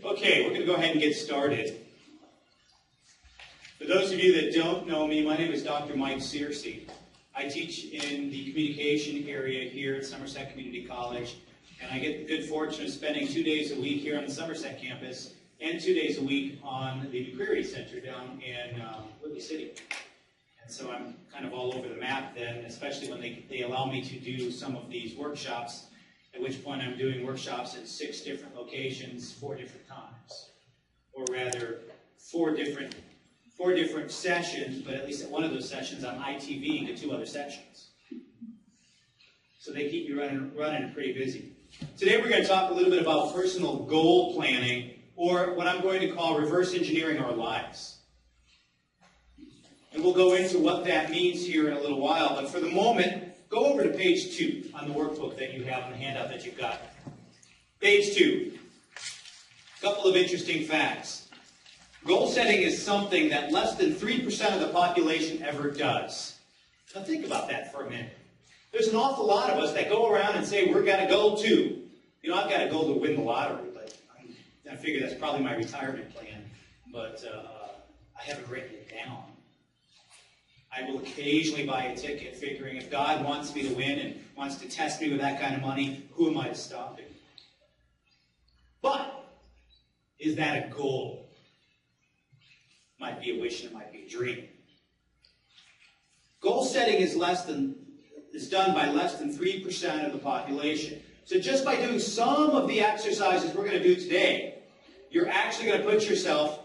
Okay, we're going to go ahead and get started. For those of you that don't know me, my name is Dr. Mike Searcy. I teach in the communication area here at Somerset Community College, and I get the good fortune of spending 2 days a week here on the Somerset campus and 2 days a week on the McCreary Center down in Whitley City. And so I'm kind of all over the map then, especially when they allow me to do some of these workshops, at which point I'm doing workshops at 6 different locations, 4 different times. Or rather, four different sessions, but at least at one of those sessions I'm ITVing to 2 other sessions. So they keep you running pretty busy. Today we're going to talk a little bit about personal goal planning, or what I'm going to call reverse engineering our lives. And we'll go into what that means here in a little while, but for the moment, go over to page 2 on the workbook that you have in the handout that you've got. Page 2. A couple of interesting facts. Goal setting is something that less than 3% of the population ever does. Now think about that for a minute. There's an awful lot of us that go around and say, we've got a goal to. You know, I've got a goal to win the lottery, but I figure that's probably my retirement plan. But I haven't written it down. I will occasionally buy a ticket, figuring if God wants me to win and wants to test me with that kind of money, who am I to stop him? But, is that a goal? Might be a wish and it might be a dream. Goal setting is done by less than 3% of the population. So just by doing some of the exercises we're going to do today, you're actually going to put yourself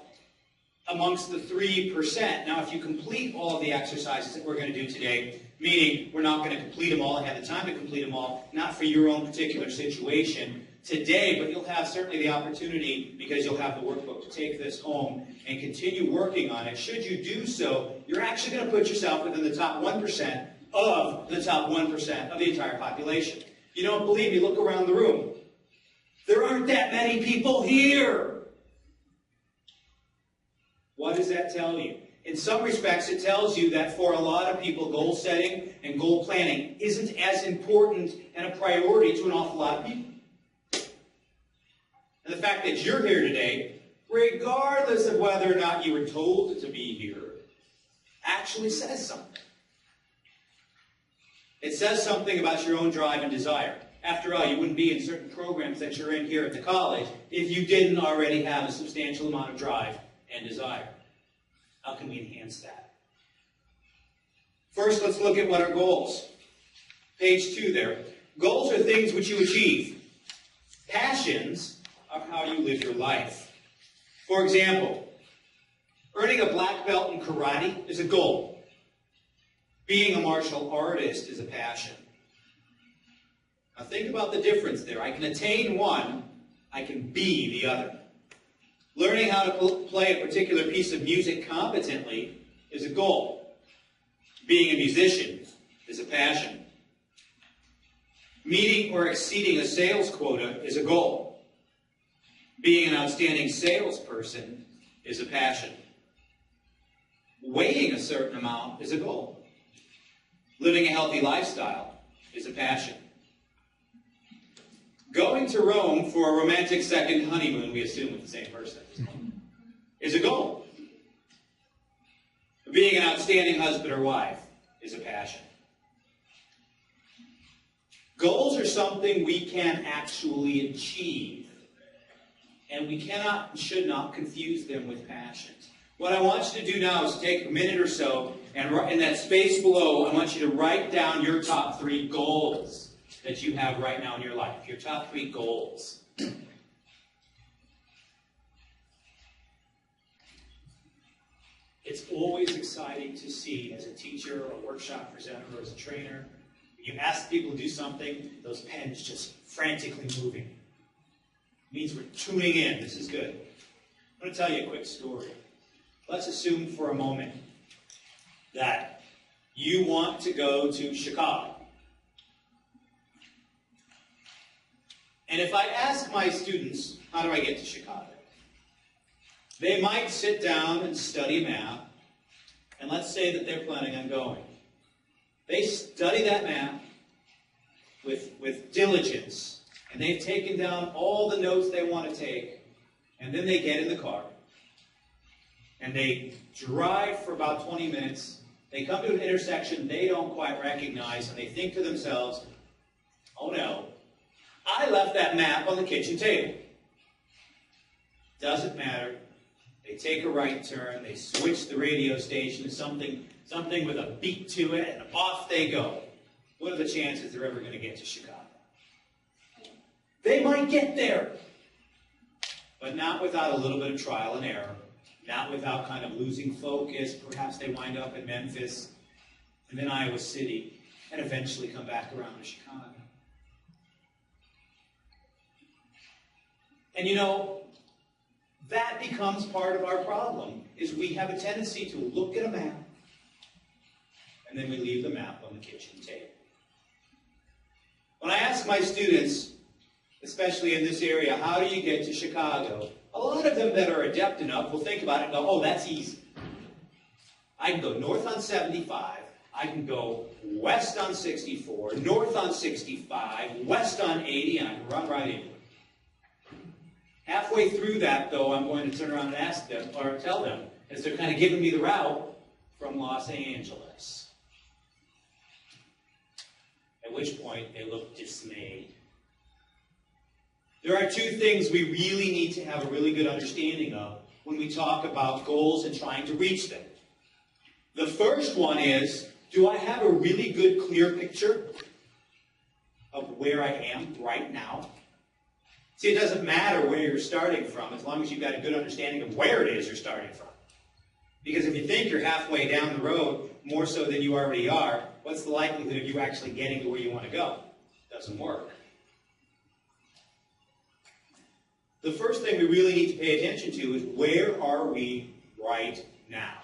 amongst the 3%. Now, if you complete all of the exercises that we're going to do today, meaning we're not going to complete them all and have the time to complete them all, not for your own particular situation today, but you'll have certainly the opportunity, because you'll have the workbook, to take this home and continue working on it. Should you do so, you're actually going to put yourself within the top 1% of the top 1% of the entire population. You don't believe me? Look around the room. There aren't that many people here. What does that tell you? In some respects, it tells you that for a lot of people, goal setting and goal planning isn't as important and a priority to an awful lot of people. And the fact that you're here today, regardless of whether or not you were told to be here, actually says something. It says something about your own drive and desire. After all, you wouldn't be in certain programs that you're in here at the college if you didn't already have a substantial amount of drive and desire. How can we enhance that? First, let's look at what are goals. Page 2 there. Goals are things which you achieve. Passions are how you live your life. For example, earning a black belt in karate is a goal. Being a martial artist is a passion. Now think about the difference there. I can attain one, I can be the other. Learning how to play a particular piece of music competently is a goal. Being a musician is a passion. Meeting or exceeding a sales quota is a goal. Being an outstanding salesperson is a passion. Weighing a certain amount is a goal. Living a healthy lifestyle is a passion. Going to Rome for a romantic second honeymoon, we assume with the same person, is a goal. Being an outstanding husband or wife is a passion. Goals are something we can actually achieve. And we cannot and should not confuse them with passions. What I want you to do now is take a minute or so, and in that space below, I want you to write down your top 3 goals that you have right now in your life. Your top 3 goals. It's always exciting to see, as a teacher or a workshop presenter or as a trainer, you ask people to do something, those pens just frantically moving. It means we're tuning in. This is good. I'm going to tell you a quick story. Let's assume for a moment that you want to go to Chicago. And if I ask my students, how do I get to Chicago? They might sit down and study a map, and let's say that they're planning on going. They study that map with diligence, and they've taken down all the notes they want to take, And then they get in the car, and they drive for about 20 minutes. They come to an intersection they don't quite recognize, and they think to themselves, oh no, I left that map on the kitchen table. Doesn't matter. They take a right turn, they switch the radio station to something with a beat to it, and off they go. What are the chances they're ever going to get to Chicago? They might get there, but not without a little bit of trial and error, not without kind of losing focus. Perhaps they wind up in Memphis, and then Iowa City, and eventually come back around to Chicago. And you know, that becomes part of our problem, is we have a tendency to look at a map, and then we leave the map on the kitchen table. When I ask my students, especially in this area, how do you get to Chicago? A lot of them that are adept enough will think about it and go, oh, that's easy. I can go north on 75, I can go west on 64, north on 65, west on 80, and I can run right into it. Halfway through that, though, I'm going to turn around and ask them, or tell them, as they're kind of giving me the route, from Los Angeles. At which point, they look dismayed. There are two things we really need to have a really good understanding of when we talk about goals and trying to reach them. The first one is, do I have a really good, clear picture of where I am right now? See, it doesn't matter where you're starting from as long as you've got a good understanding of where it is you're starting from. Because if you think you're halfway down the road, more so than you already are, what's the likelihood of you actually getting to where you want to go? It doesn't work. The first thing we really need to pay attention to is, where are we right now?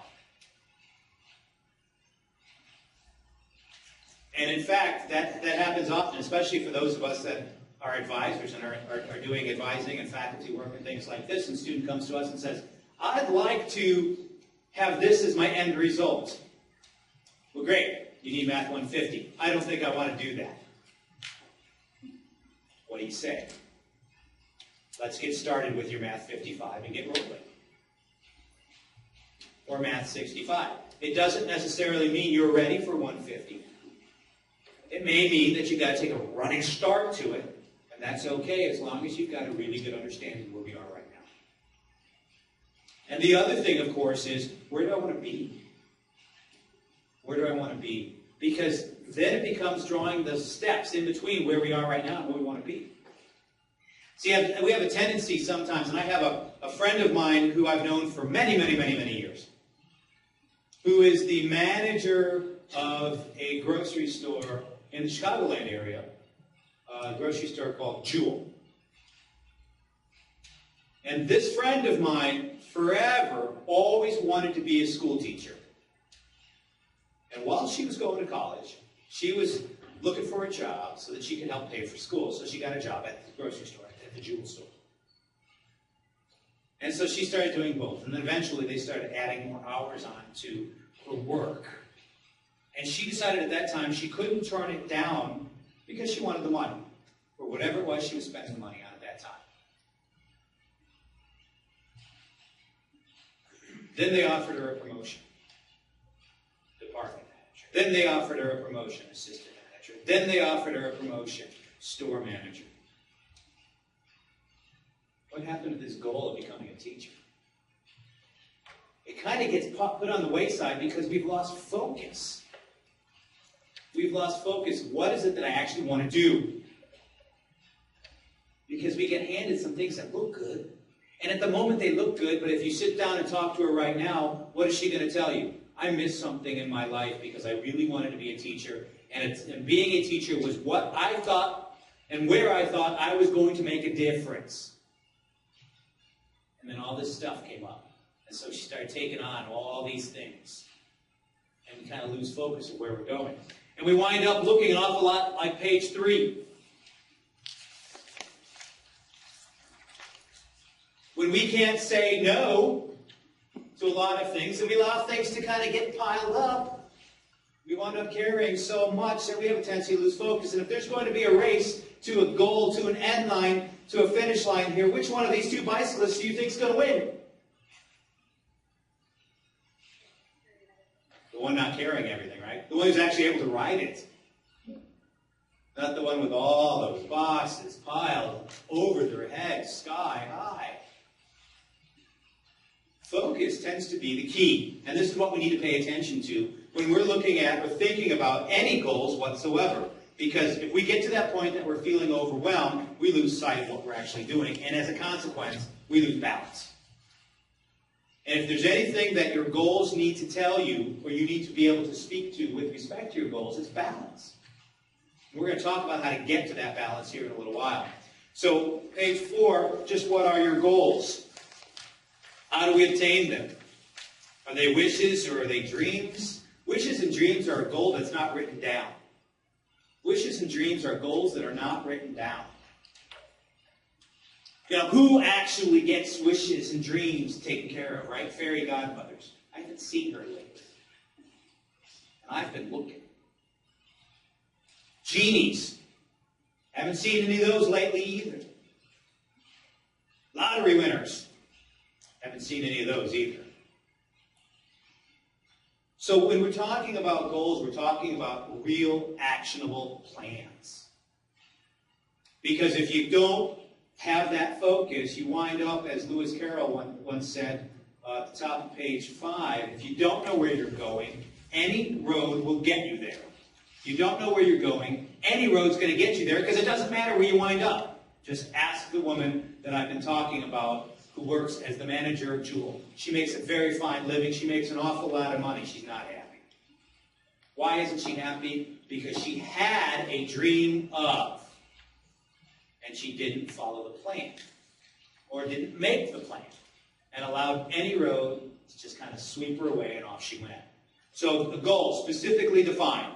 And in fact, that happens often, especially for those of us that are advisors and are doing advising and faculty work and things like this, and a student comes to us and says, I'd like to have this as my end result. Well, great. You need Math 150. I don't think I want to do that. What do you say? Let's get started with your Math 55 and get rolling. Or Math 65. It doesn't necessarily mean you're ready for 150. It may mean that you've got to take a running start to it, and that's okay as long as you've got a really good understanding of where we are right now. And the other thing, of course, is, where do I want to be? Where do I want to be? Because then it becomes drawing the steps in between where we are right now and where we want to be. See, we have a tendency sometimes, and I have a friend of mine who I've known for many, many, many, many years, who is the manager of a grocery store in the Chicagoland area, a grocery store called Jewel. And this friend of mine forever always wanted to be a school teacher. And while she was going to college, she was looking for a job so that she could help pay for school. So she got a job at the grocery store, at the Jewel store. And so she started doing both. And then eventually they started adding more hours on to her work. And she decided at that time she couldn't turn it down because she wanted the money for whatever it was she was spending the money on at that time. Then they offered her a promotion, department manager. Then they offered her a promotion, assistant manager. Then they offered her a promotion, store manager. What happened to this goal of becoming a teacher? It kind of gets put on the wayside because we've lost focus. We've lost focus. What is it that I actually want to do? Because we get handed some things that look good. And at the moment they look good, but if you sit down and talk to her right now, what is she going to tell you? I missed something in my life because I really wanted to be a teacher. And being a teacher was what I thought and where I thought I was going to make a difference. And then all this stuff came up. And so she started taking on all these things. And we kind of lose focus of where we're going. And we wind up looking an awful lot like page 3. When we can't say no to a lot of things, and we allow things to kind of get piled up, we wind up carrying so much that we have a tendency to lose focus. And if there's going to be a race to a goal, to an end line, to a finish line here, which one of these two bicyclists do you think is going to win? The one not carrying everything, right? The one who's actually able to ride it. Not the one with all those boxes piled over their heads, sky high. Focus tends to be the key. And this is what we need to pay attention to when we're looking at or thinking about any goals whatsoever. Because if we get to that point that we're feeling overwhelmed, we lose sight of what we're actually doing. And as a consequence, we lose balance. And if there's anything that your goals need to tell you, or you need to be able to speak to with respect to your goals, it's balance. We're going to talk about how to get to that balance here in a little while. So, page 4, just what are your goals? How do we obtain them? Are they wishes or are they dreams? Wishes and dreams are a goal that's not written down. Wishes and dreams are goals that are not written down. You know, who actually gets wishes and dreams taken care of, right? Fairy godmothers. I haven't seen her lately. And I've been looking. Genies. Haven't seen any of those lately either. Lottery winners. Haven't seen any of those either. So when we're talking about goals, we're talking about real, actionable plans. Because if you don't have that focus, you wind up, as Lewis Carroll once said at the top of page 5, if you don't know where you're going, any road will get you there. If you don't know where you're going, any road's going to get you there because it doesn't matter where you wind up. Just ask the woman that I've been talking about who works as the manager of Jewel. She makes a very fine living. She makes an awful lot of money. She's not happy. Why isn't she happy? Because she had a dream of, and she didn't follow the plan, or didn't make the plan, and allowed any road to just kind of sweep her away, and off she went. So the goal, specifically defined.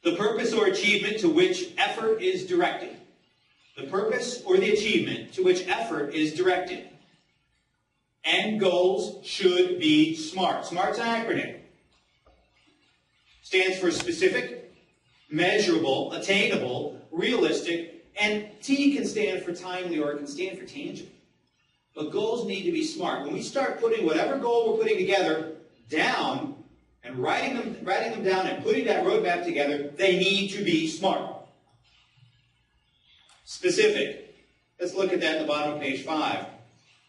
The purpose or achievement to which effort is directed. The purpose or the achievement to which effort is directed. And goals should be SMART. SMART's an acronym. Stands for specific, measurable, attainable, realistic, and T can stand for timely or it can stand for tangible. But goals need to be SMART. When we start putting whatever goal we're putting together down, and writing them down and putting that roadmap together, they need to be SMART. Specific. Let's look at that at the bottom of page 5.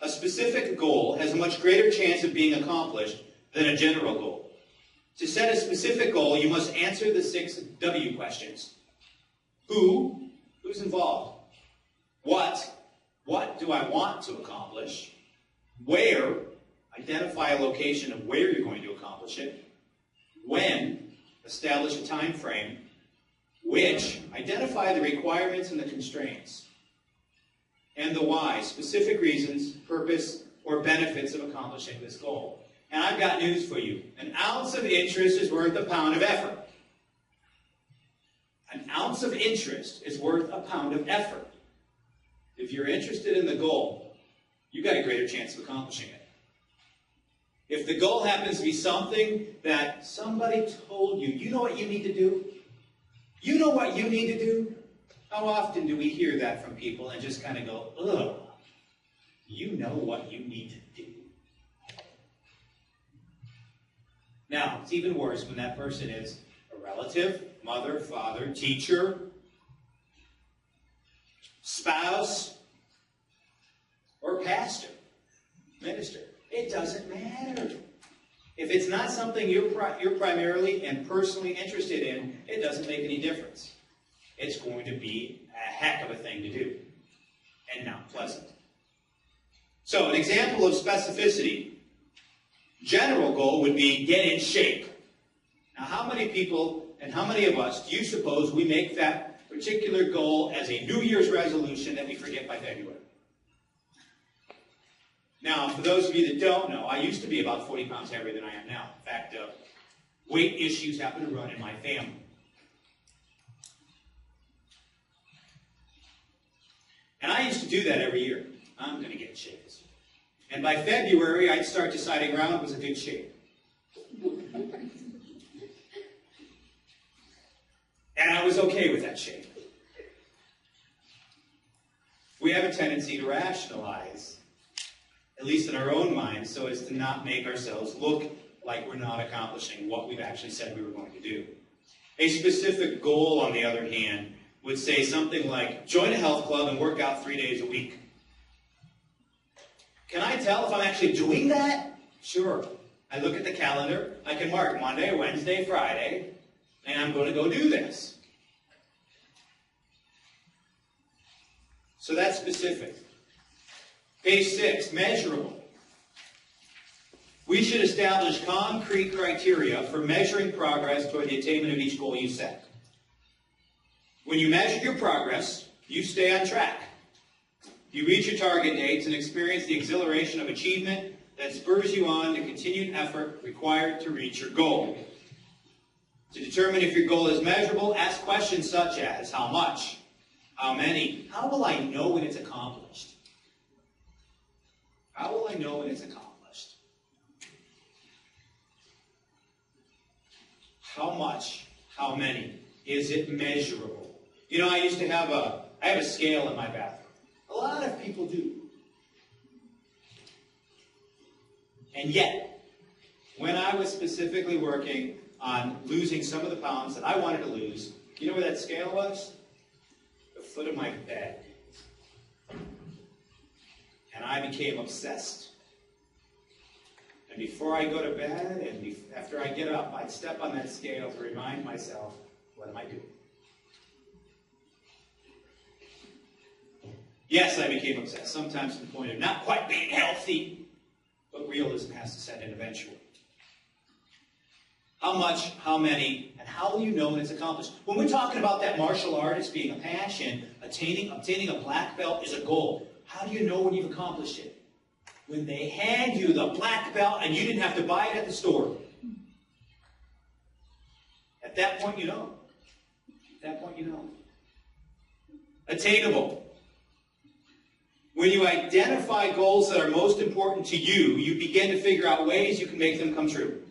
A specific goal has a much greater chance of being accomplished than a general goal. To set a specific goal, you must answer the 6 W questions. Who? Who's involved? What? What do I want to accomplish? Where? Identify a location of where you're going to accomplish it. When? Establish a time frame. Which? Identify the requirements and the constraints. And the why? Specific reasons, purpose, or benefits of accomplishing this goal. And I've got news for you. An ounce of interest is worth a pound of effort. An ounce of interest is worth a pound of effort. If you're interested in the goal, you've got a greater chance of accomplishing it. If the goal happens to be something that somebody told you, you know what you need to do? You know what you need to do? How often do we hear that from people and just kind of go, ugh, you know what you need to do? Now, it's even worse when that person is a relative, mother, father, teacher, spouse, or pastor, minister. It doesn't matter. If it's not something you're primarily and personally interested in, it doesn't make any difference. It's going to be a heck of a thing to do, and not pleasant. So, an example of specificity. General goal would be get in shape. Now, how many people and how many of us do you suppose we make that particular goal as a New Year's resolution that we forget by February? Now, for those of you that don't know, I used to be about 40 pounds heavier than I am now. In fact, weight issues happen to run in my family. And I used to do that every year. I'm going to get in shape this year. And by February, I'd start deciding round was a good shape. And I was okay with that shape. we have a tendency to rationalize, at least in our own minds, so as to not make ourselves look like we're not accomplishing what we've actually said we were going to do. A specific goal, on the other hand, would say something like, join a health club and work out 3 days a week. Can I tell if I'm actually doing that? Sure. I look at the calendar, I can mark Monday, Wednesday, Friday, and I'm going to go do this. So that's specific. Page 6, measurable. We should establish concrete criteria for measuring progress toward the attainment of each goal you set. When you measure your progress, you stay on track. You reach your target dates and experience the exhilaration of achievement that spurs you on to continued effort required to reach your goal. To determine if your goal is measurable, ask questions such as, how much? How many? How will I know when it's accomplished? How will I know when it's accomplished? How much? How many? Is it measurable? You know, I have a scale in my bathroom. A lot of people do. And yet, when I was specifically working on losing some of the pounds that I wanted to lose, you know where that scale was? The foot of my bed. And I became obsessed. And before I go to bed and after I get up, I'd step on that scale to remind myself, what am I doing? Yes, I became obsessed, sometimes to the point of not quite being healthy, but realism has to set in eventually. How much, how many, and how will you know when it's accomplished? When we're talking about that martial art as being a passion, obtaining a black belt is a goal. How do you know when you've accomplished it? When they hand you the black belt and you didn't have to buy it at the store. At that point, you know. At that point, you know. Attainable. When you identify goals that are most important to you, you begin to figure out ways you can make them come true.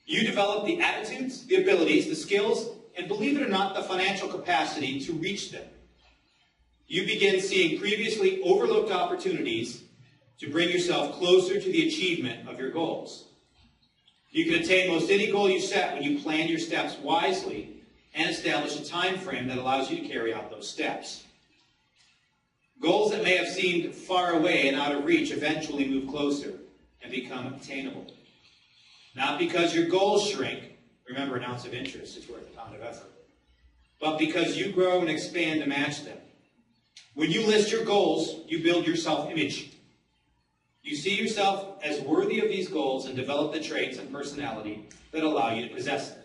You develop the attitudes, the abilities, the skills, and believe it or not, the financial capacity to reach them. You begin seeing previously overlooked opportunities to bring yourself closer to the achievement of your goals. You can attain most any goal you set when you plan your steps wisely and establish a time frame that allows you to carry out those steps. Goals that may have seemed far away and out of reach eventually move closer and become attainable. Not because your goals shrink, remember, an ounce of interest is worth a pound of effort, but because you grow and expand to match them. When you list your goals, you build your self-image. You see yourself as worthy of these goals and develop the traits and personality that allow you to possess them.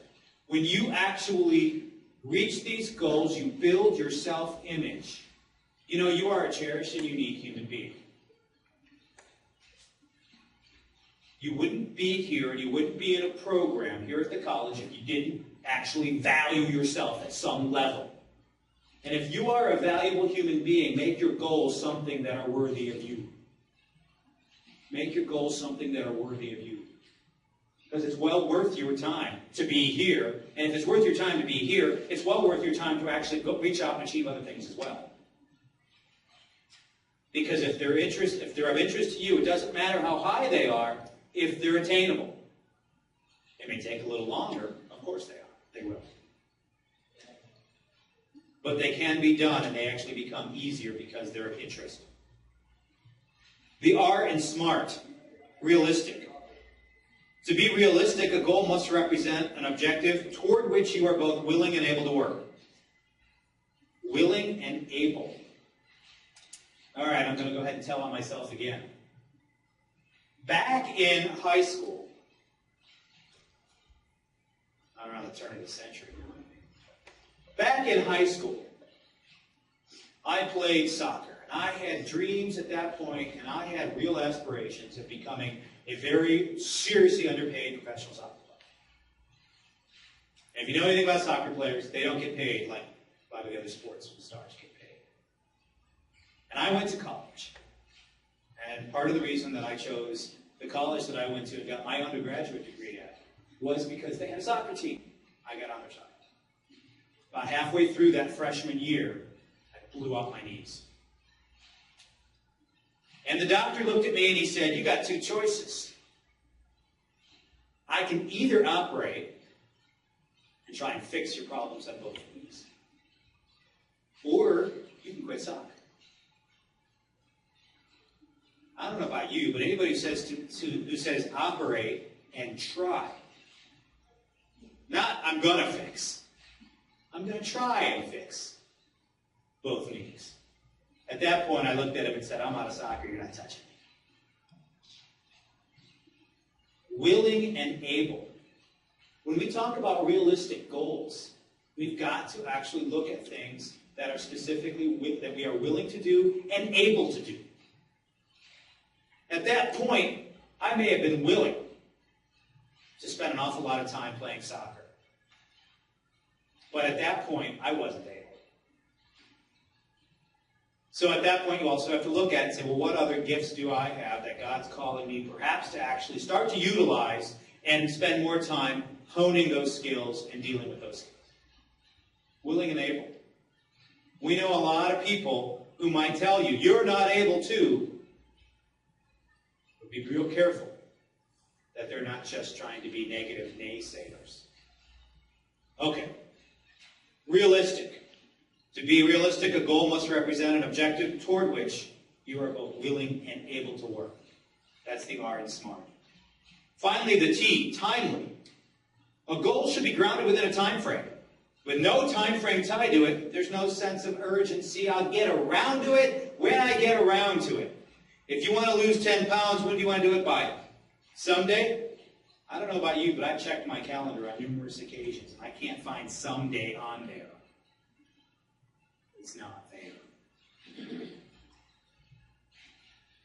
When you actually reach these goals, you build your self-image. You know, you are a cherished and unique human being. You wouldn't be here and you wouldn't be in a program here at the college if you didn't actually value yourself at some level. And if you are a valuable human being, make your goals something that are worthy of you. Make your goals something that are worthy of you. Because it's well worth your time to be here. And if it's worth your time to be here, it's well worth your time to actually go reach out and achieve other things as well. Because if they're of interest to you, it doesn't matter how high they are if they're attainable. It may take a little longer. Of course they are. They will. But they can be done, and they actually become easier because they're of interest. The R in SMART, realistic. To be realistic, a goal must represent an objective toward which you are both willing and able to work. Willing and able. All right, I'm going to go ahead and tell on myself again. Back in high school, around the turn of the century, back in high school, I played soccer. And I had dreams at that point, and I had real aspirations of becoming a very seriously underpaid professional soccer player. And if you know anything about soccer players, they don't get paid like a lot of the other sports stars get paid. And I went to college. And part of the reason that I chose the college that I went to and got my undergraduate degree at was because they had a soccer team. I got on their side. About halfway through that freshman year, I blew out my knees. And the doctor looked at me and he said, you got two choices. I can either operate and try and fix your problems on both knees, or you can quit soccer. I don't know about you, but anybody who says operate and try, not I'm going to fix, I'm going to try and fix both knees. At that point, I looked at him and said, I'm out of soccer, you're not touching me. Willing and able. When we talk about realistic goals, we've got to actually look at things that are specifically that we are willing to do and able to do. At that point, I may have been willing to spend an awful lot of time playing soccer. But at that point, I wasn't able. So at that point, you also have to look at it and say, well, what other gifts do I have that God's calling me perhaps to actually start to utilize and spend more time honing those skills and dealing with those skills? Willing and able. We know a lot of people who might tell you, you're not able to. But be real careful that they're not just trying to be negative naysayers. Okay. Realistic. To be realistic, a goal must represent an objective toward which you are both willing and able to work. That's the R in SMART. Finally, the T, timely. A goal should be grounded within a time frame. With no time frame tied to it, there's no sense of urgency. I'll get around to it when I get around to it. If you want to lose 10 pounds, when do you want to do it by? Someday? I don't know about you, but I've checked my calendar on numerous occasions, and I can't find someday on there. It's not there.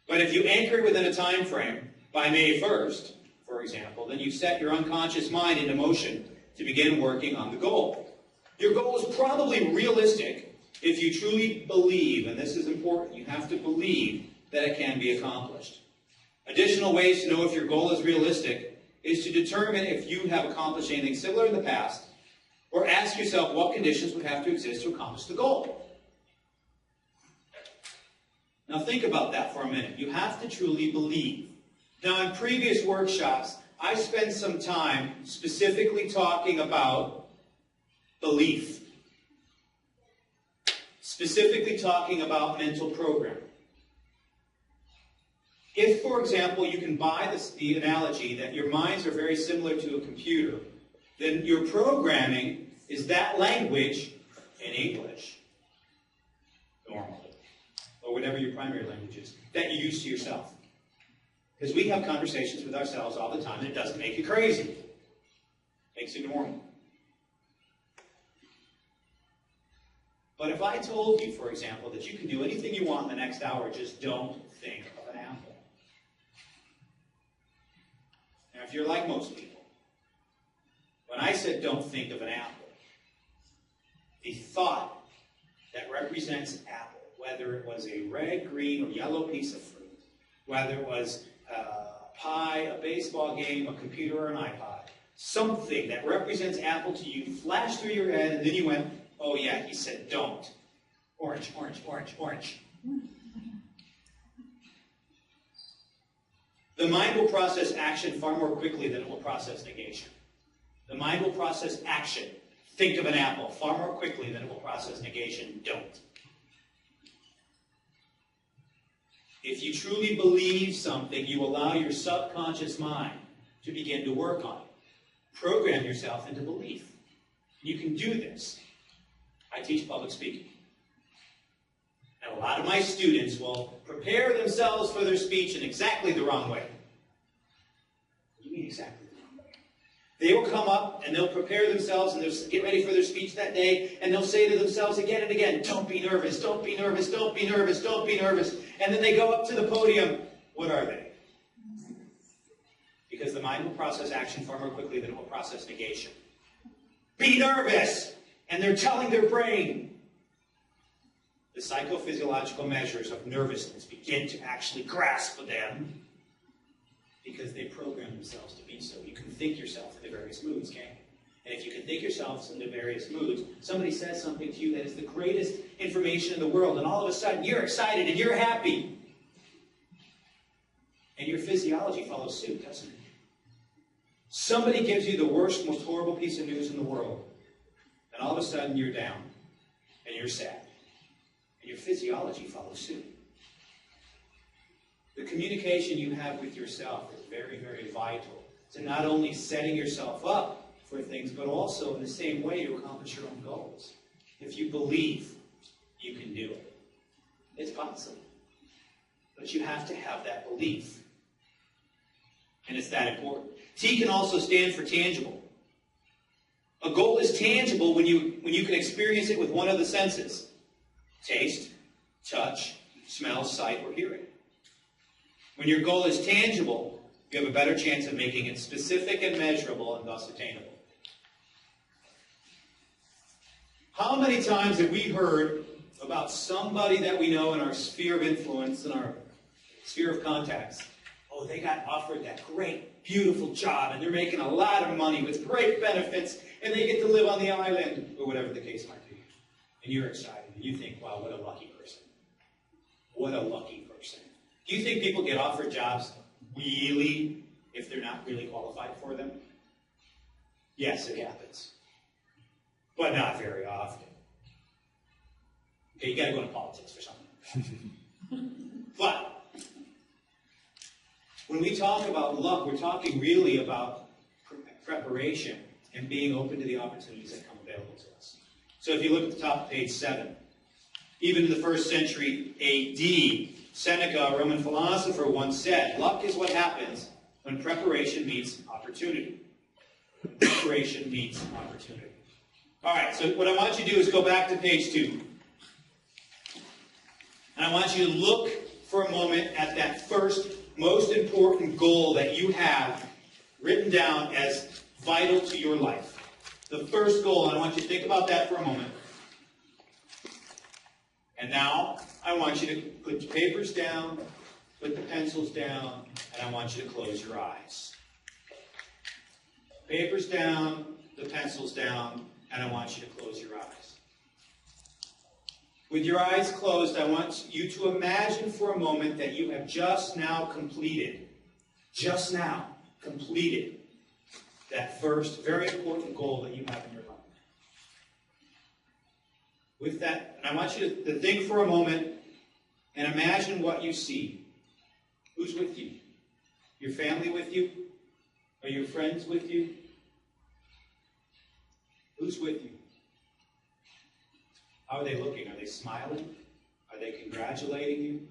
But if you anchor it within a time frame, by May 1st, for example, then you set your unconscious mind into motion to begin working on the goal. Your goal is probably realistic if you truly believe, and this is important, you have to believe that it can be accomplished. Additional ways to know if your goal is realistic is to determine if you have accomplished anything similar in the past, or ask yourself what conditions would have to exist to accomplish the goal. Now think about that for a minute. You have to truly believe. Now in previous workshops, I spent some time specifically talking about belief. Specifically talking about mental programming. If, for example, you can buy the analogy that your minds are very similar to a computer, then your programming is that language in English, normally, or whatever your primary language is, that you use to yourself. Because we have conversations with ourselves all the time, and it doesn't make you crazy. It makes you normal. But if I told you, for example, that you can do anything you want in the next hour, just don't think of an apple. Now, if you're like most people, when I said don't think of an apple, the thought that represents apple, whether it was a red, green, or yellow piece of fruit, whether it was a pie, a baseball game, a computer, or an iPod, something that represents apple to you flashed through your head, and then you went, oh yeah, he said don't. Orange, orange, orange, orange. The mind will process action far more quickly than it will process negation. The mind will process action, think of an apple, far more quickly than it will process negation, don't. If you truly believe something, you allow your subconscious mind to begin to work on it. Program yourself into belief. You can do this. I teach public speaking. And a lot of my students will prepare themselves for their speech in exactly the wrong way. What do you mean exactly the wrong way? They will come up and they'll prepare themselves and they'll get ready for their speech that day, and they'll say to themselves again and again, don't be nervous, don't be nervous, don't be nervous, don't be nervous. And then they go up to the podium. What are they? Because the mind will process action far more quickly than it will process negation. Be nervous! And they're telling their brain. The psychophysiological measures of nervousness begin to actually grasp them because they program themselves to be so. You can think yourself into various moods, can't you? And if you can think yourself into various moods, somebody says something to you that is the greatest information in the world, and all of a sudden you're excited and you're happy. And your physiology follows suit, doesn't it? Somebody gives you the worst, most horrible piece of news in the world, and all of a sudden you're down, and you're sad. And your physiology follows suit. The communication you have with yourself is very, very vital to not only setting yourself up for things, but also in the same way to accomplish your own goals. If you believe, you can do it. It's possible. But you have to have that belief. And it's that important. T can also stand for tangible. A goal is tangible when you can experience it with one of the senses. Taste, touch, smell, sight, or hearing. When your goal is tangible, you have a better chance of making it specific and measurable and thus attainable. How many times have we heard about somebody that we know in our sphere of influence, in our sphere of contacts? Oh, they got offered that great, beautiful job, and they're making a lot of money with great benefits, and they get to live on the island, or whatever the case might be. And you're excited, and you think, wow, what a lucky person. What a lucky person. Do you think people get offered jobs really if they're not really qualified for them? Yes, it happens. But not very often. Okay, you got to go into politics for something. But when we talk about luck, we're talking really about preparation and being open to the opportunities that come available to us. So if you look at the top of page 7, even in the 1st century A.D., Seneca, a Roman philosopher, once said, luck is what happens when preparation meets opportunity. Preparation meets opportunity. All right, so what I want you to do is go back to page 2. And I want you to look for a moment at that first, most important goal that you have written down as vital to your life. The first goal, and I want you to think about that for a moment. And now, I want you to put the papers down, put the pencils down, and I want you to close your eyes. Papers down, the pencils down, and I want you to close your eyes. With your eyes closed, I want you to imagine for a moment that you have just now completed that first very important goal that you have in your life. With that, and I want you to think for a moment and imagine what you see. Who's with you? Your family with you? Are your friends with you? Who's with you? How are they looking? Are they smiling? Are they congratulating you?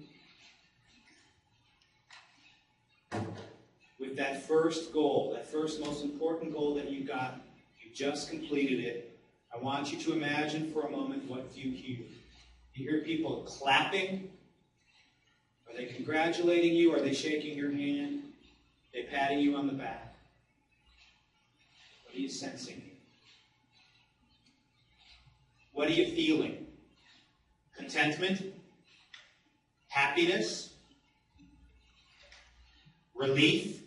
With that first goal, that first most important goal that you got, you just completed it. I want you to imagine for a moment what you hear. You hear people clapping? Are they congratulating you? Are they shaking your hand? Are they patting you on the back? What are you sensing? What are you feeling? Contentment? Happiness? Relief?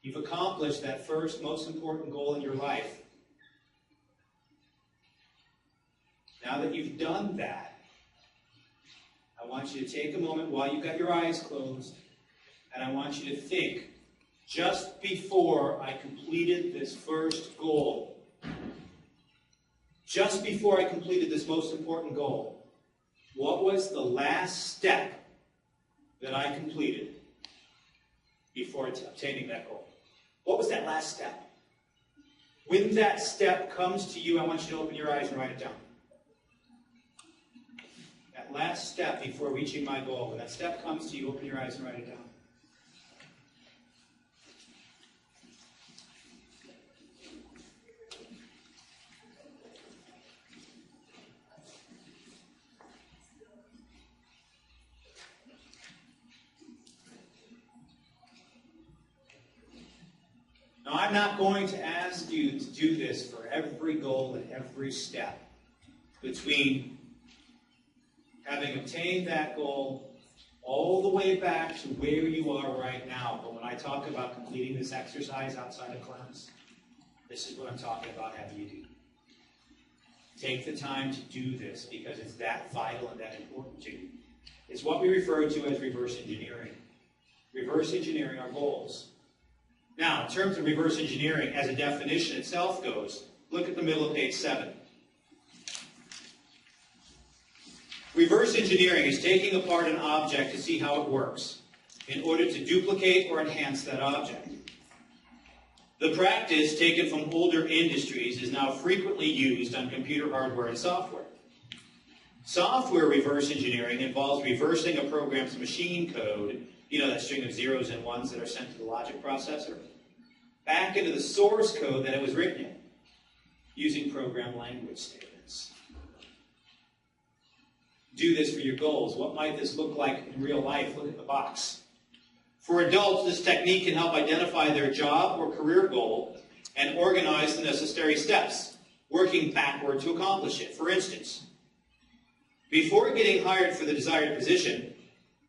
You've accomplished that first, most important goal in your life. Now that you've done that, I want you to take a moment while you've got your eyes closed, and I want you to think, just before I completed this first goal, just before I completed this most important goal, what was the last step that I completed before obtaining that goal? What was that last step? When that step comes to you, I want you to open your eyes and write it down. That last step before reaching my goal, when that step comes to you, open your eyes and write it down. Now, I'm not going to ask you to do this for every goal and every step between having obtained that goal all the way back to where you are right now. But when I talk about completing this exercise outside of class, this is what I'm talking about having you do. Take the time to do this because it's that vital and that important to you. It's what we refer to as reverse engineering. Reverse engineering our goals. Now, in terms of reverse engineering, as a definition itself goes, look at the middle of page 7. Reverse engineering is taking apart an object to see how it works in order to duplicate or enhance that object. The practice, taken from older industries, is now frequently used on computer hardware and software. Software reverse engineering involves reversing a program's machine code, you know, that string of zeros and ones that are sent to the logic processor, back into the source code that it was written in, using program language statements. Do this for your goals. What might this look like in real life? Look at the box. For adults, this technique can help identify their job or career goal and organize the necessary steps, working backward to accomplish it. For instance, before getting hired for the desired position,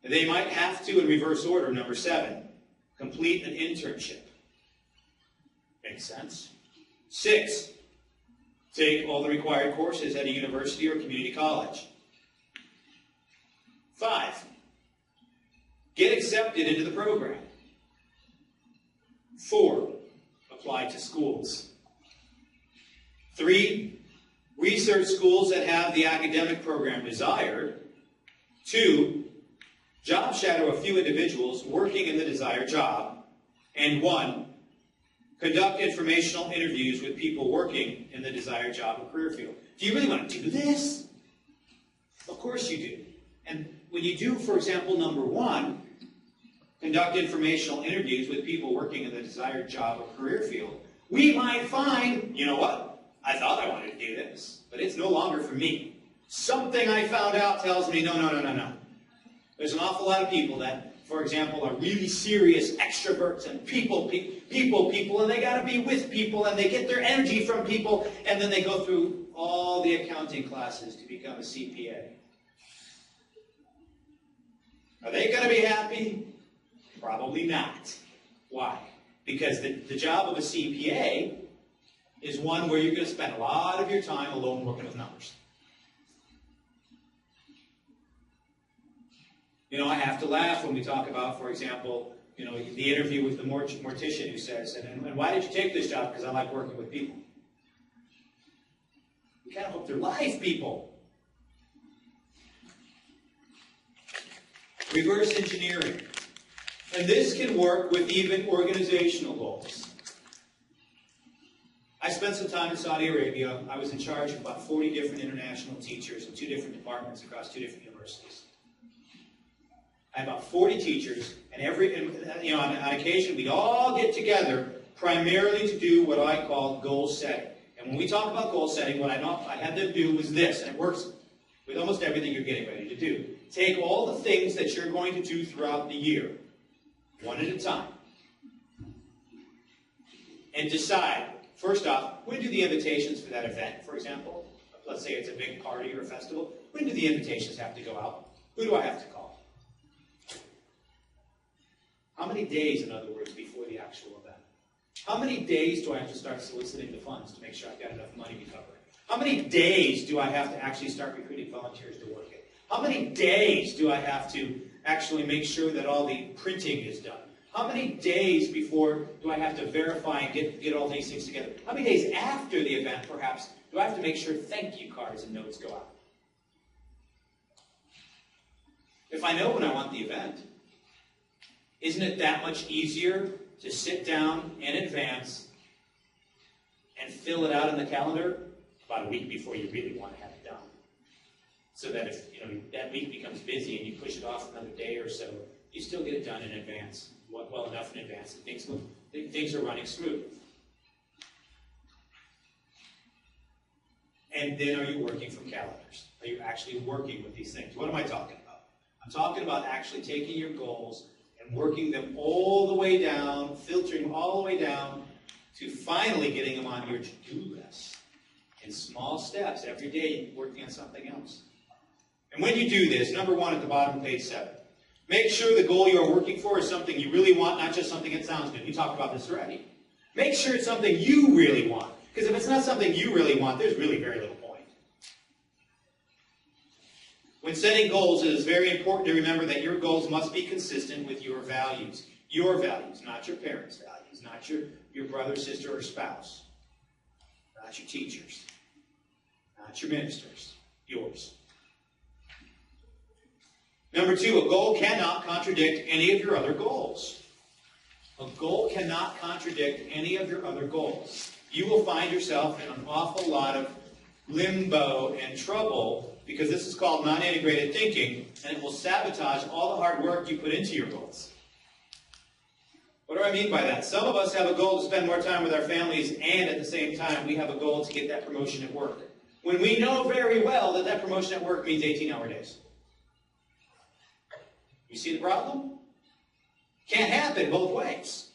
they might have to, in reverse order, number 7, complete an internship. Makes sense? 6, take all the required courses at a university or community college. 5, get accepted into the program. 4, apply to schools. 3, research schools that have the academic program desired. 2, job shadow a few individuals working in the desired job. And 1, conduct informational interviews with people working in the desired job or career field. Do you really want to do this? Of course you do. And when you do, for example, number 1, conduct informational interviews with people working in the desired job or career field, we might find, you know what? I thought I wanted to do this, but it's no longer for me. Something I found out tells me, no. There's an awful lot of people that, for example, are really serious extroverts and people, and they got to be with people, and they get their energy from people, and then they go through all the accounting classes to become a CPA. Are they going to be happy? Probably not. Why? Because the job of a CPA is one where you're going to spend a lot of your time alone working with numbers. You know, I have to laugh when we talk about, for example, you know, the interview with the mortician who says, and why did you take this job? Because I like working with people. You kind of hope they're live people. Reverse engineering. And this can work with even organizational goals. I spent some time in Saudi Arabia. I was in charge of about 40 different international teachers in 2 different departments across 2 different universities. I had about 40 teachers, and on occasion we'd all get together primarily to do what I call goal setting. And when we talk about goal setting, what I had them do was this, and it works with almost everything you're getting ready to do. Take all the things that you're going to do throughout the year, one at a time, and decide, first off, when do the invitations for that event, for example, let's say it's a big party or a festival, when do the invitations have to go out? Who do I have to call? How many days, in other words, before the actual event? How many days do I have to start soliciting the funds to make sure I've got enough money to cover it? How many days do I have to actually start recruiting volunteers to work it? How many days do I have to actually make sure that all the printing is done? How many days before do I have to verify and get all these things together? How many days after the event, perhaps, do I have to make sure thank you cards and notes go out? If I know when I want the event, isn't it that much easier to sit down in advance and fill it out in the calendar about a week before you really want to have it done? So that if that week becomes busy and you push it off another day or so, you still get it done in advance, well enough in advance that things are running smooth. And then are you working from calendars? Are you actually working with these things? What am I talking about? I'm talking about actually taking your goals and working them all the way down, filtering all the way down to finally getting them on your to-do list in small steps every day, working on something else. And when you do this, number 1 at the bottom of page 7, make sure the goal you are working for is something you really want, not just something that sounds good. We talked about this already. Make sure it's something you really want. Because if it's not something you really want, there's really very little point. When setting goals, it is very important to remember that your goals must be consistent with your values. Your values, not your parents' values, not your brother, sister, or spouse, not your teachers, not your ministers, yours. Number 2, a goal cannot contradict any of your other goals. A goal cannot contradict any of your other goals. You will find yourself in an awful lot of limbo and trouble because this is called non-integrated thinking, and it will sabotage all the hard work you put into your goals. What do I mean by that? Some of us have a goal to spend more time with our families, and at the same time, we have a goal to get that promotion at work, when we know very well that that promotion at work means 18-hour days. You see the problem? Can't happen both ways.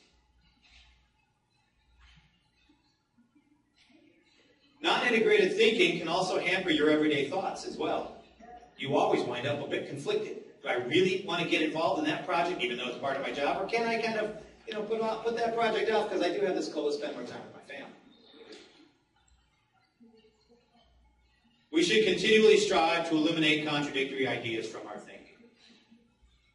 Non-integrated thinking can also hamper your everyday thoughts as well. You always wind up a bit conflicted. Do I really want to get involved in that project, even though it's part of my job, or can I kind of, put that project off because I do have this goal to spend more time with my family? We should continually strive to eliminate contradictory ideas from our thinking.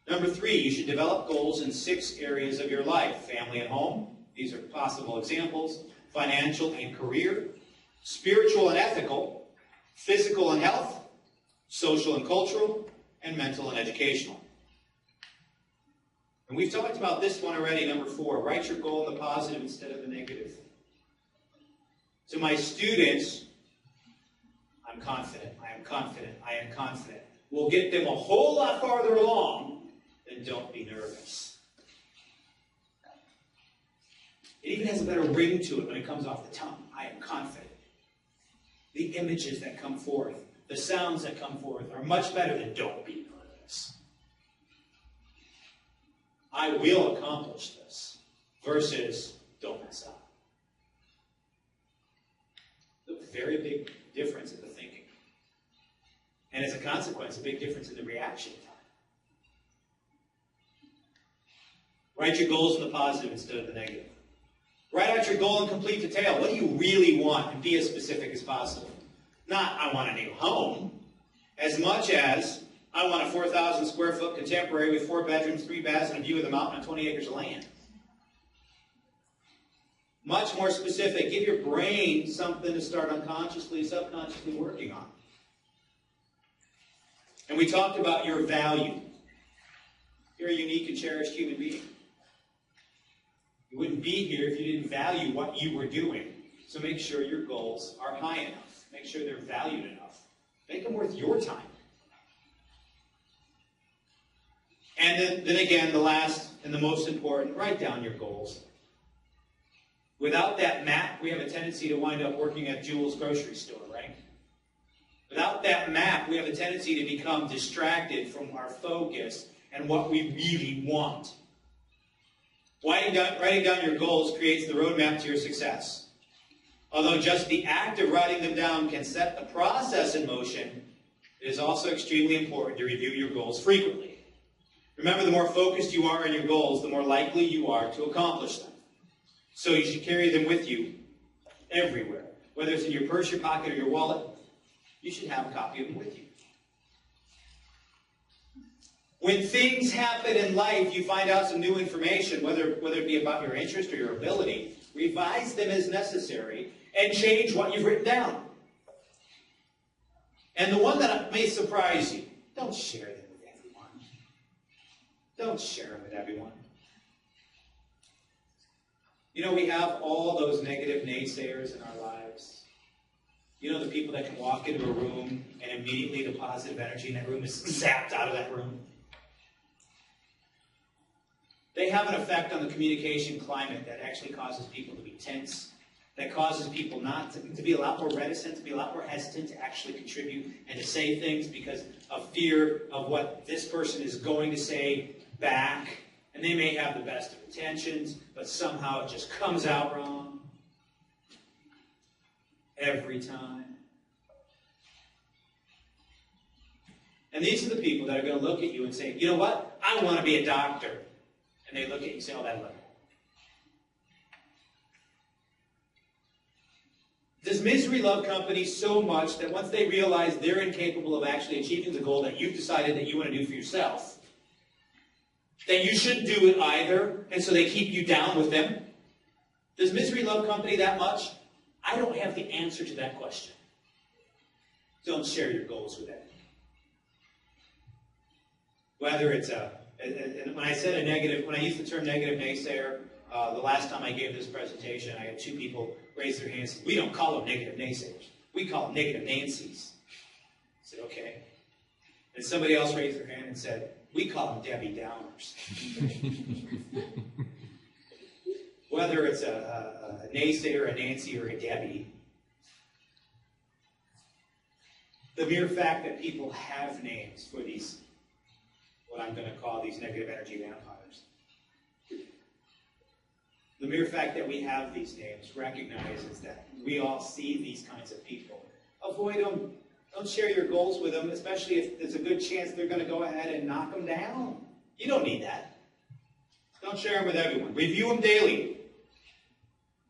Number 3, you should develop goals in 6 areas of your life: family and home. These are possible examples: financial and career, spiritual and ethical, physical and health, social and cultural, and mental and educational. And we've talked about this one already, number 4. Write your goal in the positive instead of the negative. To my students, I'm confident, I am confident, I am confident. We'll get them a whole lot farther along than don't be nervous. It even has a better ring to it when it comes off the tongue. I am confident. The images that come forth, the sounds that come forth are much better than don't be nervous. I will accomplish this versus don't mess up. A very big difference in the thinking. And as a consequence, a big difference in the reaction time. Write your goals in the positive instead of the negative. Write out your goal in complete detail. What do you really want? And be as specific as possible. Not, I want a new home, as much as, I want a 4,000 square foot contemporary with 4 bedrooms, 3 baths, and a view of the mountain and 20 acres of land. Much more specific. Give your brain something to start unconsciously, subconsciously working on. And we talked about your value. You're a unique and cherished human being. You wouldn't be here if you didn't value what you were doing. So make sure your goals are high enough. Make sure they're valued enough. Make them worth your time. And then again, the last and the most important, write down your goals. Without that map, we have a tendency to wind up working at Jewel's grocery store, right? Without that map, we have a tendency to become distracted from our focus and what we really want. Writing down your goals creates the roadmap to your success. Although just the act of writing them down can set the process in motion, it is also extremely important to review your goals frequently. Remember, the more focused you are on your goals, the more likely you are to accomplish them. So you should carry them with you everywhere. Whether it's in your purse, your pocket, or your wallet, you should have a copy of them with you. When things happen in life, you find out some new information, whether it be about your interest or your ability, revise them as necessary, and change what you've written down. And the one that may surprise you, don't share them with everyone. Don't share them with everyone. You know, we have all those negative naysayers in our lives. You know, the people that can walk into a room and immediately the positive energy in that room is zapped out of that room. They have an effect on the communication climate that actually causes people to be tense, that causes people to be a lot more reticent, to be a lot more hesitant to actually contribute and to say things because of fear of what this person is going to say back. And they may have the best of intentions, but somehow it just comes out wrong. Every time. And these are the people that are going to look at you and say, you know what? I want to be a doctor. And they look at you and say, oh, that level. Does misery love company so much that once they realize they're incapable of actually achieving the goal that you've decided that you want to do for yourself, that you shouldn't do it either, and so they keep you down with them? Does misery love company that much? I don't have the answer to that question. Don't share your goals with them. Whether it's when I said a negative, when I used the term negative naysayer, the last time I gave this presentation, I had 2 people raise their hands and said, we don't call them negative naysayers. We call them negative Nancys. I said, okay. And somebody else raised their hand and said, we call them Debbie Downers. Whether it's a naysayer, a Nancy, or a Debbie, the mere fact that people have names for these, what I'm going to call these negative energy vampires, the mere fact that we have these names recognizes that we all see these kinds of people. Avoid them. Don't share your goals with them, especially if there's a good chance they're going to go ahead and knock them down. You don't need that. Don't share them with everyone. Review them daily.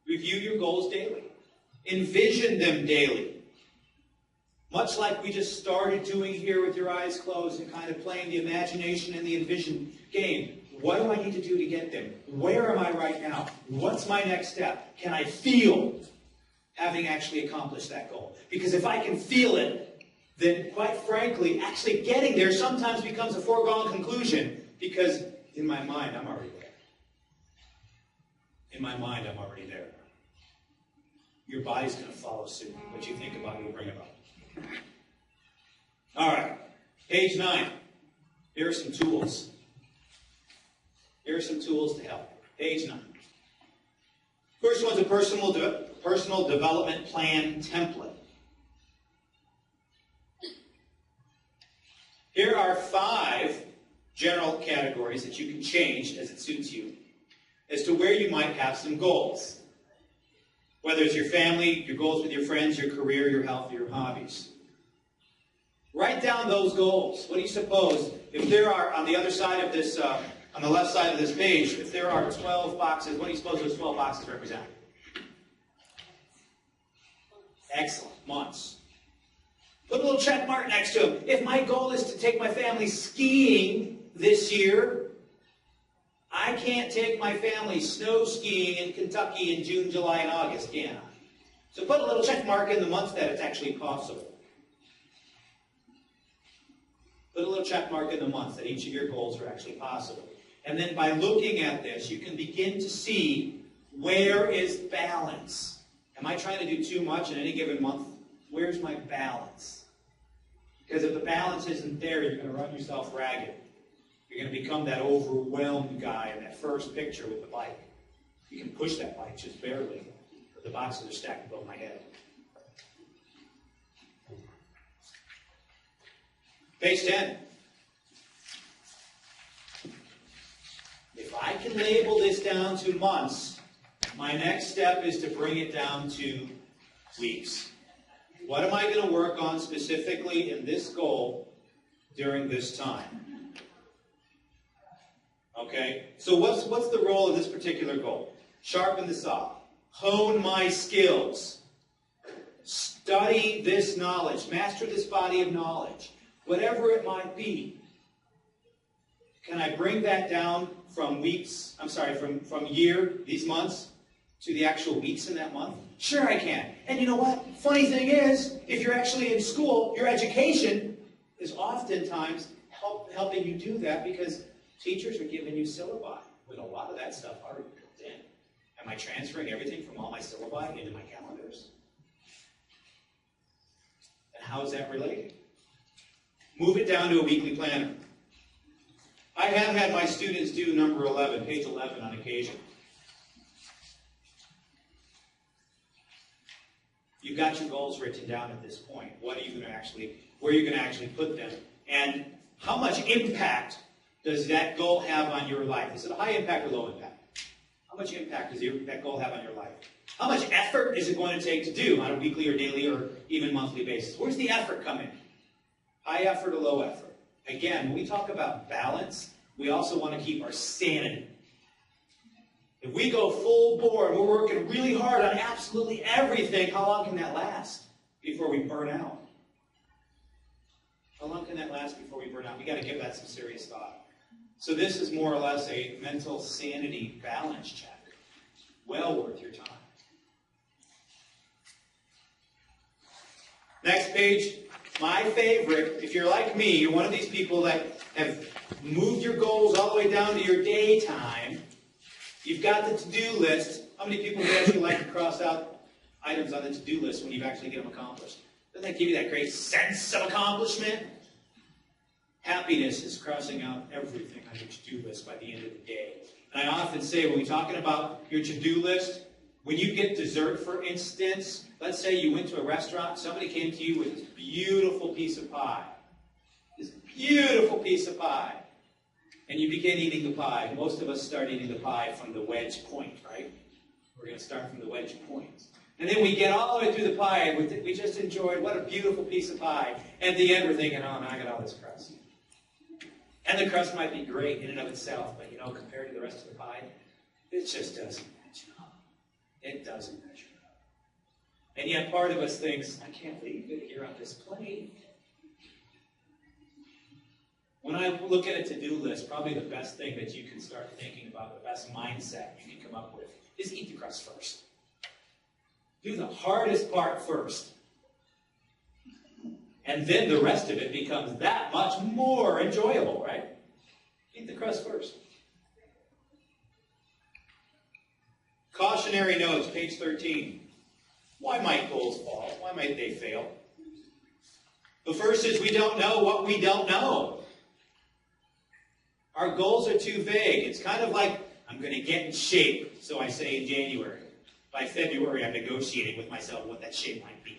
Review your goals daily. Envision them daily. Much like we just started doing here with your eyes closed and kind of playing the imagination and the envision game. What do I need to do to get them? Where am I right now? What's my next step? Can I feel having actually accomplished that goal? Because if I can feel it, then quite frankly, actually getting there sometimes becomes a foregone conclusion, because in my mind, I'm already there. In my mind, I'm already there. Your body's going to follow suit. What you think about, you'll bring about. All right, page 9. Here are some tools. Here are some tools to help. Page 9. First one's a personal development plan template. Here are 5 general categories that you can change as it suits you as to where you might have some goals. Whether it's your family, your goals with your friends, your career, your health, your hobbies. Write down those goals. What do you suppose, if there are, on the other side of this, on the left side of this page, if there are 12 boxes, what do you suppose those 12 boxes represent? Excellent. Months. Put a little check mark next to them. If my goal is to take my family skiing this year, I can't take my family snow skiing in Kentucky in June, July, and August, can I? So put a little check mark in the months that it's actually possible. Put a little check mark in the months that each of your goals are actually possible. And then by looking at this, you can begin to see, where is balance? Am I trying to do too much in any given month? Where's my balance? Because if the balance isn't there, you're going to run yourself ragged. You're going to become that overwhelmed guy in that first picture with the bike. You can push that bike just barely, but the boxes are stacked above my head. Page 10. If I can label this down to months, my next step is to bring it down to weeks. What am I going to work on specifically in this goal during this time? Okay, so what's the role of this particular goal? Sharpen the saw. Hone my skills. Study this knowledge. Master this body of knowledge. Whatever it might be. Can I bring that down from weeks, from year, these months, to the actual weeks in that month? Sure I can. And you know what? Funny thing is, if you're actually in school, your education is oftentimes helping you do that, because teachers are giving you syllabi with a lot of that stuff already built in. Am I transferring everything from all my syllabi into my calendars? And how is that related? Move it down to a weekly planner. I have had my students do number 11, page 11 on occasion. You've got your goals written down at this point. Where are you going to actually put them? And how much impact does that goal have on your life? Is it a high impact or low impact? How much impact does that goal have on your life? How much effort is it going to take to do on a weekly or daily or even monthly basis? Where's the effort come in? High effort or low effort? Again, when we talk about balance, we also want to keep our sanity. If we go full bore and we're working really hard on absolutely everything, how long can that last before we burn out? How long can that last before we burn out? We've got to give that some serious thought. So this is more or less a mental sanity balance check. Well worth your time. Next page, my favorite. If you're like me, you're one of these people that have moved your goals all the way down to your daytime. You've got the to-do list. How many people would actually like to cross out items on the to-do list when you actually get them accomplished? Doesn't that give you that great sense of accomplishment? Happiness is crossing out everything on your to-do list by the end of the day. And I often say, when we're talking about your to-do list, when you get dessert, for instance, let's say you went to a restaurant, somebody came to you with this beautiful piece of pie. This beautiful piece of pie. And you begin eating the pie. Most of us start eating the pie from the wedge point, right? We're going to start from the wedge point. And then we get all the way through the pie, and we just enjoyed, what a beautiful piece of pie. And at the end, we're thinking, oh, now I got all this crust. And the crust might be great in and of itself, but, compared to the rest of the pie, it just doesn't measure up. It doesn't measure up. And yet part of us thinks, I can't leave it here on this plate. When I look at a to-do list, probably the best thing that you can start thinking about, the best mindset you can come up with, is eat the crust first. Do the hardest part first. And then the rest of it becomes that much more enjoyable, right? Eat the crust first. Cautionary notes, page 13. Why might goals fall? Why might they fail? The first is we don't know what we don't know. Our goals are too vague. It's kind of like, I'm going to get in shape, so I say in January. By February, I'm negotiating with myself what that shape might be.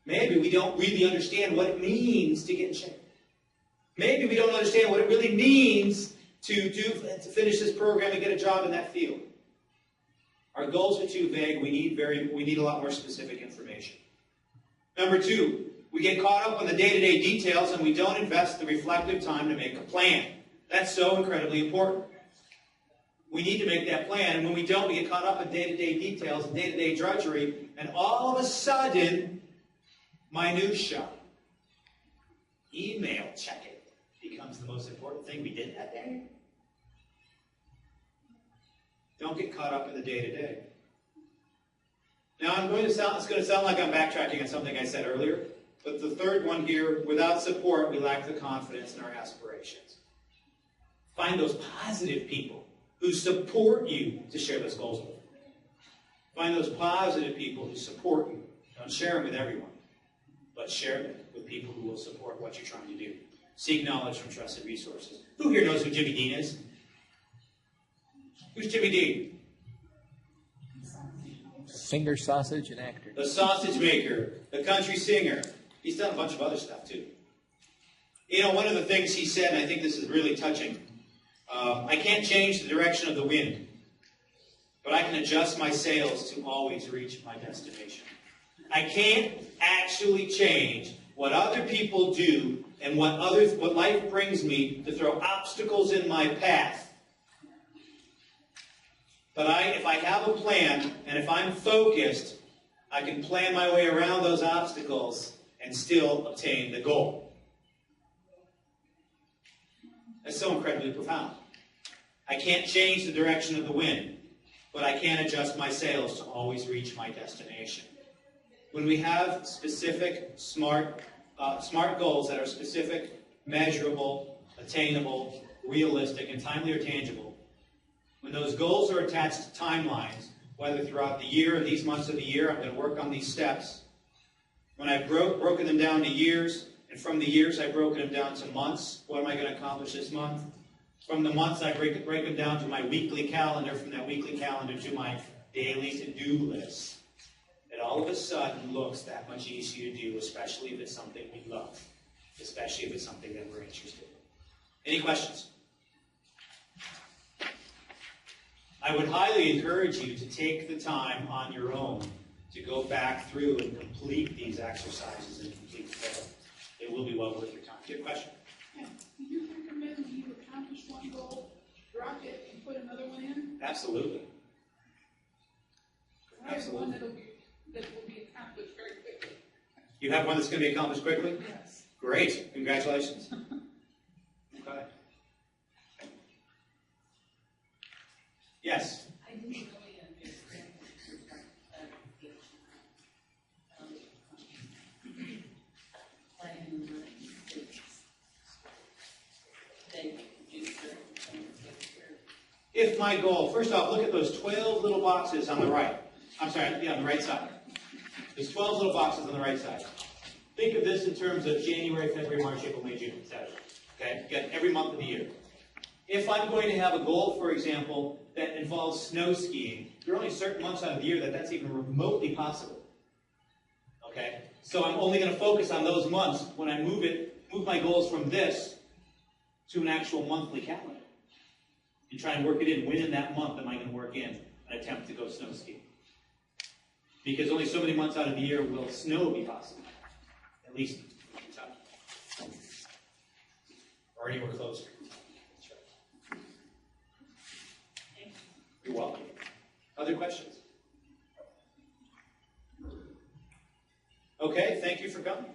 Maybe we don't really understand what it means to get in shape. Maybe we don't understand what it really means to finish this program and get a job in that field. Our goals are too vague. We need a lot more specific information. Number two, we get caught up on the day-to-day details and we don't invest the reflective time to make a plan. That's so incredibly important. We need to make that plan, and when we don't, we get caught up in day-to-day details and day-to-day drudgery, and all of a sudden, minutia, email checking becomes the most important thing we did that day. Don't get caught up in the day-to-day. Now, it's going to sound like I'm backtracking on something I said earlier, but the third one here, without support, we lack the confidence in our aspirations. Find those positive people who support you to share those goals with. Find those positive people who support you. Don't share them with everyone, but share them with people who will support what you're trying to do. Seek knowledge from trusted resources. Who here knows who Jimmy Dean is? Who's Jimmy Dean? Singer, sausage, and actor. The sausage maker, the country singer. He's done a bunch of other stuff too. One of the things he said, and I think this is really touching, I can't change the direction of the wind, but I can adjust my sails to always reach my destination. I can't actually change what other people do and what life brings me to throw obstacles in my path. But if I have a plan, and if I'm focused, I can plan my way around those obstacles and still obtain the goal. That's so incredibly profound. I can't change the direction of the wind, but I can adjust my sails to always reach my destination. When we have specific, smart goals that are specific, measurable, attainable, realistic, and timely or tangible, when those goals are attached to timelines, whether throughout the year or these months of the year, I'm going to work on these steps. When I've broken them down to years, and from the years I've broken them down to months, what am I going to accomplish this month? From the months I break them down to my weekly calendar, from that weekly calendar to my daily to-do list. It all of a sudden looks that much easier to do, especially if it's something we love, especially if it's something that we're interested in. Any questions? I would highly encourage you to take the time on your own to go back through and complete these exercises and complete them. It will be well worth your time. Do you have a question? Yeah. Do you recommend you accomplish one goal rocket and put another one in? Absolutely. I have one that will be accomplished very quickly. You have one that's going to be accomplished quickly? Yes. Great. Congratulations. Okay. Yes. I didn't really understand your clarification. Plan they do certain things this year. If my goal, first off, look at those 12 little boxes on the right. I'm sorry, yeah, on the right side. There's 12 little boxes on the right side. Think of this in terms of January, February, March, April, May, June, etc. Okay? You got every month of the year. If I'm going to have a goal, for example, that involves snow skiing, there are only certain months out of the year that that's even remotely possible. Okay? So I'm only going to focus on those months when I move my goals from this to an actual monthly calendar. And try and work it in. When in that month am I going to work in an attempt to go snow skiing? Because only so many months out of the year will snow be possible. At least in time. Or anywhere closer. You're welcome. Other questions? Okay, thank you for coming.